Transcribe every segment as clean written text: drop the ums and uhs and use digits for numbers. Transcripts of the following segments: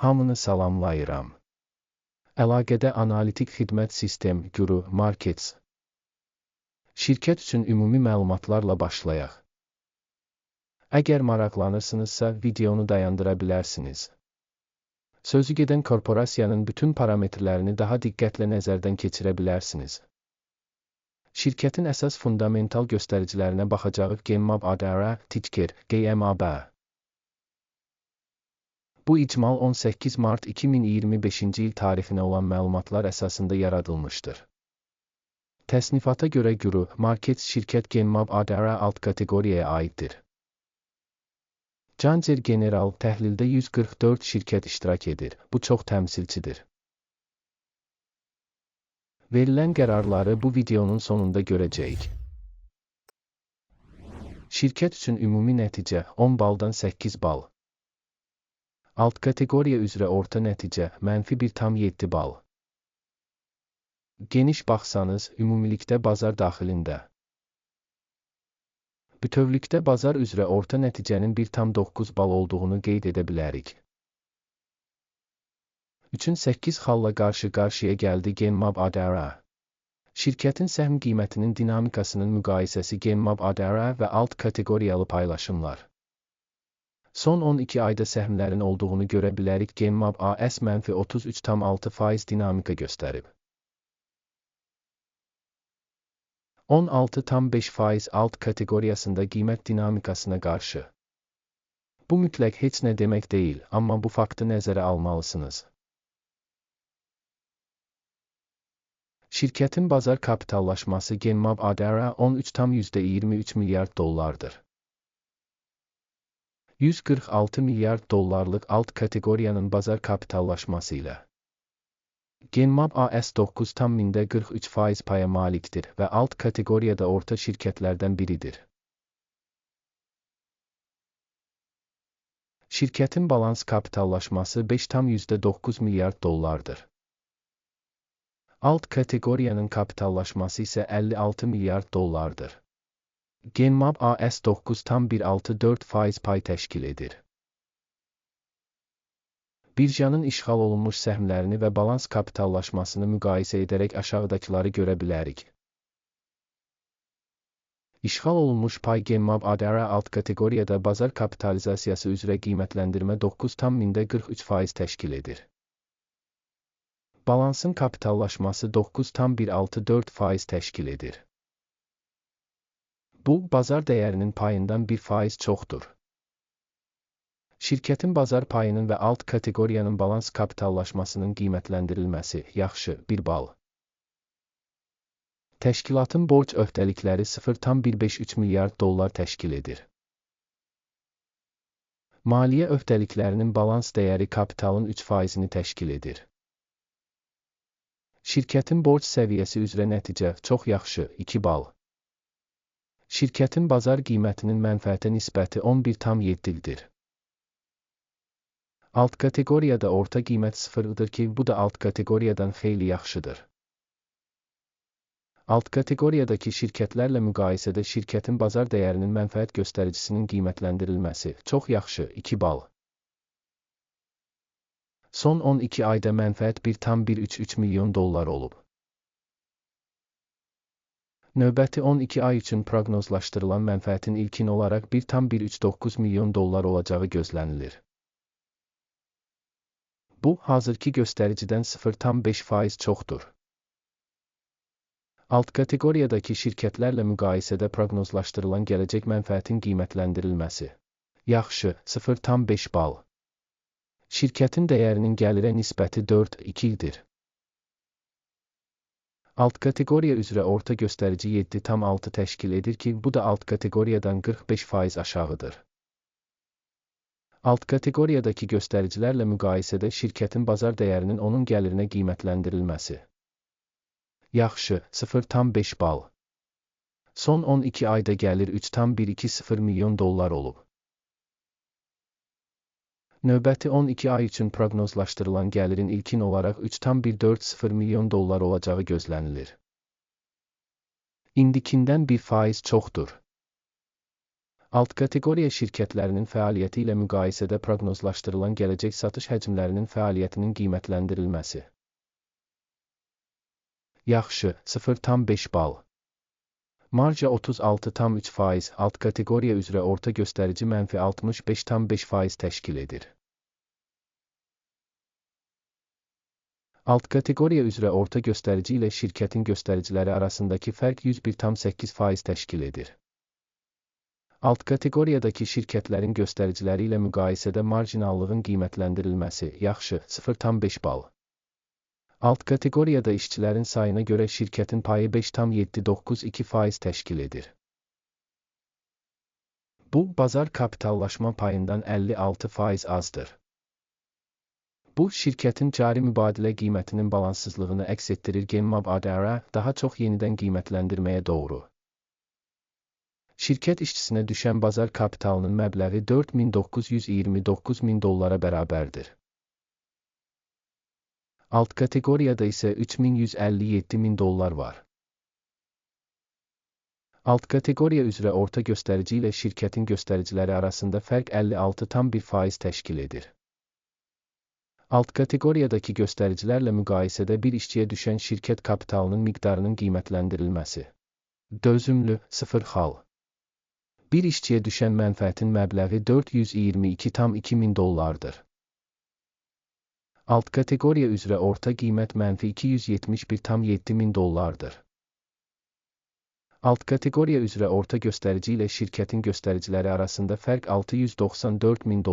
Hamını salamlayıram. Əlaqədə analitik xidmət sistem, Guru Markets. Şirkət üçün ümumi məlumatlarla başlayaq. Əgər maraqlanırsınızsa, videonu dayandıra bilərsiniz. Sözügedən korporasiyanın bütün parametrlərini daha diqqətlə nəzərdən keçirə bilərsiniz. Şirkətin əsas fundamental göstəricilərinə baxacağıq. GEMMAB ADR, ticker, GMAB. Bu icmal 18 Mart 2025-ci il tarixinə olan məlumatlar əsasında yaradılmışdır. Təsnifata görə Guru Markets şirkət GEMMAB ADR alt kateqoriyaya aiddir. Cancer General təhlildə 144 şirkət iştirak edir. Bu çox təmsilçidir. Verilən qərarları bu videonun sonunda görəcəyik. Şirkət üçün ümumi nəticə 10 baldan 8 bal. Alt kateqoriya üzrə orta nəticə -1,7 bal. Geniş baxsanız, ümumilikdə bazar daxilində. Bütövlükdə bazar üzrə orta nəticənin 1,9 bal olduğunu qeyd edə bilərik. 3-ün 8 xalla qarşı-qarşıya gəldi. GEMMAB ADR. Şirkətin səhm qiymətinin dinamikasının müqayisəsi. GEMMAB ADR və alt kateqoriyalı paylaşımlar. Son 12 ayda səhmlərin olduğunu görə bilərik. GEMMAB AS -33,6% dinamika göstərib. 16,5% alt kateqoriyasında qiymət dinamikasına qarşı. Bu mütləq heç nə demək deyil, amma bu faktı nəzərə almalısınız. Şirkətin bazar kapitallaşması GEMMAB ADR 13,23 milyard dollardır. 146 milyard dollarlıq alt kateqoriyanın bazar kapitallaşması ilə. GEMMAB AS 9,43% paya malikdir və alt kateqoriyada orta şirkətlərdən biridir. Şirkətin balans kapitallaşması 5,9 milyard dollardır. Alt kateqoriyanın kapitallaşması isə 56 milyard dollardır. GEMMAB AS 9,164% pay təşkil edir. Birjanın işğal olunmuş səhmlərini və balans kapitallaşmasını müqayisə edərək aşağıdakıları görə bilərik. İşğal olunmuş pay GEMMAB ADR alt kateqoriyada bazar kapitalizasiyası üzrə qiymətləndirmə 9,43% təşkil edir. Balansın kapitallaşması 9,164% təşkil edir. Bu, bazar dəyərinin payından 1% çoxdur. Şirkətin bazar payının və alt kateqoriyanın balans kapitallaşmasının qiymətləndirilməsi, yaxşı, 1 bal. Təşkilatın borc öhdəlikləri 0,153 milyard dollar təşkil edir. Maliyyə öhdəliklərinin balans dəyəri kapitalın 3%-ni təşkil edir. Şirkətin borc səviyyəsi üzrə nəticə, çox yaxşı, 2 bal. Şirkətin bazar qiymətinin mənfəətə nisbəti 11,7-dir. Alt kateqoriyada orta qiymət 0-dır ki, bu da alt kateqoriyadan xeyli yaxşıdır. Alt kateqoriyadakı şirkətlərlə müqayisədə şirkətin bazar dəyərinin mənfəət göstəricisinin qiymətləndirilməsi, çox yaxşı, 2 bal. Son 12 ayda mənfəət 1,133 milyon dollar olub. Növbəti 12 ay üçün proqnozlaşdırılan mənfəətin ilkin olaraq 1,139 milyon dollar olacağı gözlənilir. Bu, hazırki göstəricidən 0,5% çoxdur. Alt kateqoriyadakı şirkətlərlə müqayisədə proqnozlaşdırılan gələcək mənfəətin qiymətləndirilməsi. Yaxşı, 0,5 bal. Şirkətin dəyərinin gəlirə nisbəti 4,2-dir. Alt kateqoriya üzrə orta göstərici 7,6 təşkil edir ki, bu da alt kateqoriyadan 45% aşağıdır. Alt kateqoriyadakı göstəricilərlə müqayisədə şirkətin bazar dəyərinin onun gəlirinə qiymətləndirilməsi. Yaxşı, 0,5 bal. Son 12 ayda gəlir 3,120 milyon dollar olub. Növbəti 12 ay üçün proqnozlaşdırılan gəlirin ilkin olaraq 3,140 milyon dollar olacağı gözlənilir. İndikindən 1% çoxdur. Alt kateqoriya şirkətlərinin fəaliyyəti ilə müqayisədə proqnozlaşdırılan gələcək satış həcmlərinin fəaliyyətinin qiymətləndirilməsi. Yaxşı, 0,5 bal. Marja 36,3%, alt kateqoriya üzrə orta göstərici -65,5% təşkil edir. Alt kateqoriya üzrə orta göstərici ilə şirkətin göstəriciləri arasındakı fərq 101,8% təşkil edir. Alt kateqoriyadakı şirkətlərin göstəriciləri ilə müqayisədə marjinallığın qiymətləndirilməsi. Yaxşı, 0,5 bal. Alt kateqoriyada işçilərin sayına görə şirkətin payı 5,792% təşkil edir. Bu, bazar kapitallaşma payından 56% azdır. Bu, şirkətin cari mübadilə qiymətinin balanssızlığını əks etdirir. Genmab ADR daha çox yenidən qiymətləndirməyə doğru. Şirkət işçisinə düşən bazar kapitalının məbləği $4,929 min bərabərdir. Alt kateqoriyada isə $3,157 min var. Alt kateqoriya üzrə orta göstərici ilə şirkətin göstəriciləri arasında fərq 56,1% təşkil edir. Alt kateqoriyadakı göstəricilərlə müqayisədə bir işçiyə düşən şirkət kapitalının miqdarının qiymətləndirilməsi. Dözümlü, 0 xal. Bir işçiyə düşən mənfəətin məbləği $422,2 min. Alt kateqoriya üzrə orta qiymət -$271,7 min. Alt kateqoriya üzrə orta göstərici ilə şirkətin göstəriciləri arasında fərq $694 min.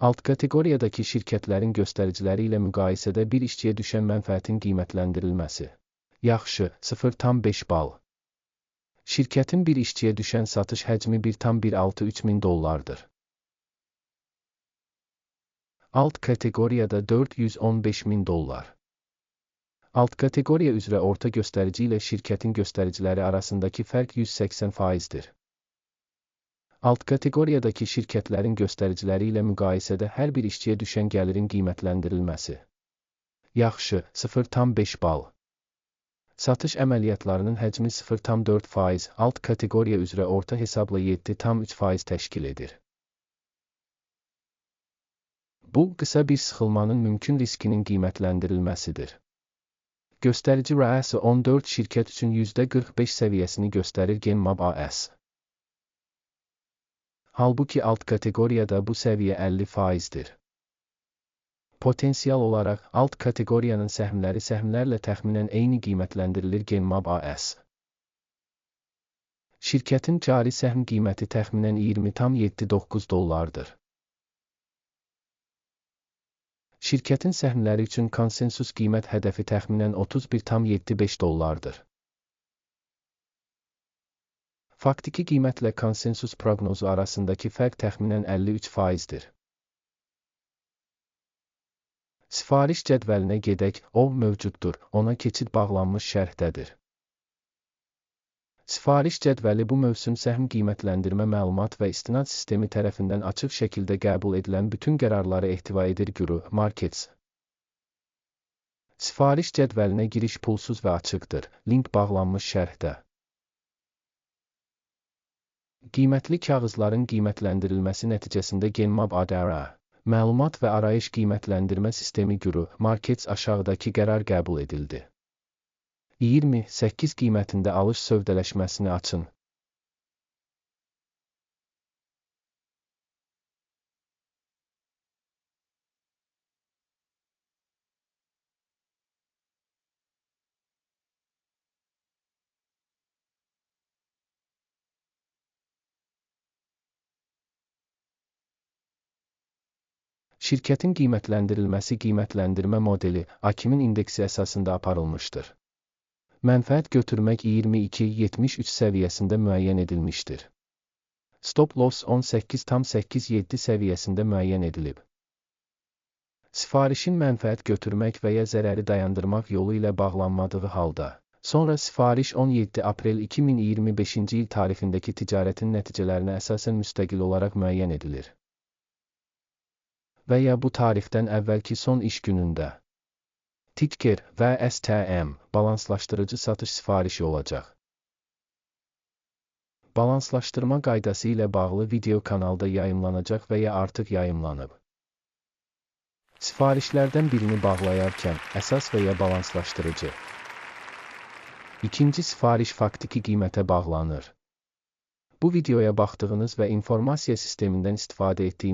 Alt kateqoriyadakı şirkətlərin göstəriciləri ilə müqayisədə bir işçiyə düşən mənfəətin qiymətləndirilməsi. Yaxşı, 0,5 bal. Şirkətin bir işçiyə düşən satış həcmi $1,163 min. Alt kateqoriyada $415 min. Alt kateqoriya üzrə orta göstərici ilə şirkətin göstəriciləri arasındakı fərq 180%dir. Alt kateqoriyadakı şirkətlərin göstəriciləri ilə müqayisədə hər bir işçiyə düşən gəlirin qiymətləndirilməsi. Yaxşı, 0,5 bal. Satış əməliyyatlarının həcmi 0,4%, alt kateqoriya üzrə orta hesabla 7,3% təşkil edir. Bu, qısa bir sıxılmanın mümkün riskinin qiymətləndirilməsidir. Göstərici rəası 14 şirkət üçün %45 səviyyəsini göstərir. Genmab AS. Halbuki alt kateqoriyada bu səviyyə 50%dir. Potensial olaraq, alt kateqoriyanın səhmləri səhmlərlə təxminən eyni qiymətləndirilir. Genmab AS. Şirkətin cari səhm qiyməti təxminən $20,79. Şirkətin səhmləri üçün konsensus qiymət hədəfi təxminən $31,75. Faktiki qiymətlə konsensus proqnozu arasındakı fərq təxminən 53%dir. Sifariş cədvəlinə gedək, o mövcuddur, ona keçid bağlanmış şərhdədir. Sifariş cədvəli bu mövsüm səhm qiymətləndirmə məlumat və istinad sistemi tərəfindən açıq şəkildə qəbul edilən bütün qərarları ehtiva edir. Guru, Markets. Sifariş cədvəlinə giriş pulsuz və açıqdır. Link bağlanmış şərhdə. Qiymətli kağızların qiymətləndirilməsi nəticəsində Genmab ADR, məlumat və arayış qiymətləndirmə sistemi Guru, Markets aşağıdakı qərar qəbul edildi. 28 qiymətində alış sövdələşməsini açın. Şirkətin qiymətləndirilməsi qiymətləndirmə modeli, AKİMin indeksi əsasında aparılmışdır. Mənfəət götürmək 22,73 səviyyəsində müəyyən edilmişdir. Stop loss 18,87 səviyyəsində müəyyən edilib. Sifarişin mənfəət götürmək və ya zərəri dayandırmaq yolu ilə bağlanmadığı halda, sonra sifariş 17 aprel 2025-ci il tarixindəki ticarətin nəticələrinə əsasən müstəqil olaraq müəyyən edilir. Və ya bu tarixdən əvvəlki son iş günündə. Ticker və STM, balanslaşdırıcı satış sifarişi olacaq. Balanslaşdırma qaydası ilə bağlı video kanalda yayımlanacaq və ya artıq yayımlanıb. Sifarişlərdən birini bağlayarkən əsas və ya balanslaşdırıcı. İkinci sifariş faktiki qiymətə bağlanır. Bu videoya baxdığınız və informasiya sistemindən istifadə etdiyiniz